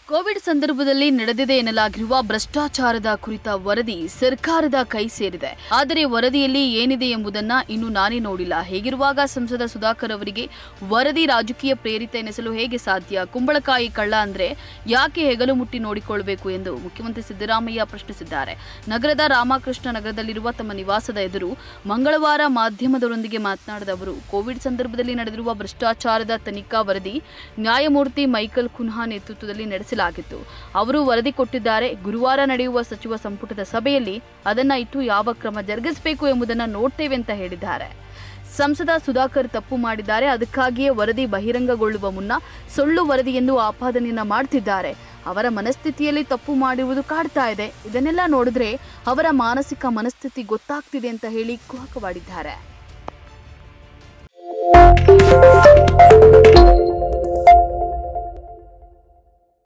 Covid ಸಂದರ್ಭದಲ್ಲಿ ನಡೆದಿದೆ ಎನ್ನಲಾಗಿರುವ ಭ್ರಷ್ಟಾಚಾರದ ಕುರಿತ ವರದಿ ಸರ್ಕಾರದ ಕೈ ಸೇರಿದೆ. ಆದರೆ ವರದಿಯಲ್ಲಿ ಏನಿದೆ ಎಂಬುದನ್ನು ಇನ್ನೂ ನಾನೇ ನೋಡಿಲ್ಲ. ಹೇಗಿರುವಾಗ ಸಂಸದ ಸುಧಾಕರ್ ಅವರಿಗೆ ವರದಿ ರಾಜಕೀಯ ಪ್ರೇರಿತ ಎನಿಸಲು ಹೇಗೆ ಸಾಧ್ಯ? ಕುಂಬಳಕಾಯಿ ಕಳ್ಳ ಅಂದ್ರೆ ಯಾಕೆ ಹೆಗಲು ಮುಟ್ಟಿ ನೋಡಿಕೊಳ್ಳಬೇಕು ಎಂದು ಮುಖ್ಯಮಂತ್ರಿ ಸಿದ್ದರಾಮಯ್ಯ ಪ್ರಶ್ನಿಸಿದ್ದಾರೆ. ನಗರದ ರಾಮಕೃಷ್ಣ ನಗರದಲ್ಲಿರುವ ತಮ್ಮ ನಿವಾಸದ ಎದುರು ಮಂಗಳವಾರ ಮಾಧ್ಯಮದವರೊಂದಿಗೆ ಮಾತನಾಡಿದ ಅವರು, ಕೋವಿಡ್ ಸಂದರ್ಭದಲ್ಲಿ ನಡೆದಿರುವ ಭ್ರಷ್ಟಾಚಾರದ ತನಿಖಾ ವರದಿ ನ್ಯಾಯಮೂರ್ತಿ ಮೈಕಲ್ ಕುನ್ಹಾ ನೇತೃತ್ವದಲ್ಲಿ ನಡೆಸಲಾಗಿತ್ತು. ಅವರು ವರದಿ ಕೊಟ್ಟಿದ್ದಾರೆ. ಗುರುವಾರ ನಡೆಯುವ ಸಚಿವ ಸಂಪುಟದ ಸಭೆಯಲ್ಲಿ ಅದನ್ನ ಇಟ್ಟು ಯಾವ ಕ್ರಮ ಜರುಗಿಸಬೇಕು ಎಂಬುದನ್ನು ನೋಡ್ತೇವೆ ಅಂತ ಹೇಳಿದ್ದಾರೆ. ಸಂಸದ ಸುಧಾಕರ್ ತಪ್ಪು ಮಾಡಿದ್ದಾರೆ. ಅದಕ್ಕಾಗಿಯೇ ವರದಿ ಬಹಿರಂಗಗೊಳ್ಳುವ ಮುನ್ನ ಸುಳ್ಳು ವರದಿ ಎಂದು ಆಪಾದನೆಯನ್ನ ಮಾಡ್ತಿದ್ದಾರೆ. ಅವರ ಮನಸ್ಥಿತಿಯಲ್ಲಿ ತಪ್ಪು ಮಾಡಿರುವುದು ಕಾಡ್ತಾ ಇದೆ. ಇದನ್ನೆಲ್ಲ ನೋಡಿದ್ರೆ ಅವರ ಮಾನಸಿಕ ಮನಸ್ಥಿತಿ ಗೊತ್ತಾಗ್ತಿದೆ ಅಂತ ಹೇಳಿ ಕುಹಕವಾಡಿದ್ದಾರೆ.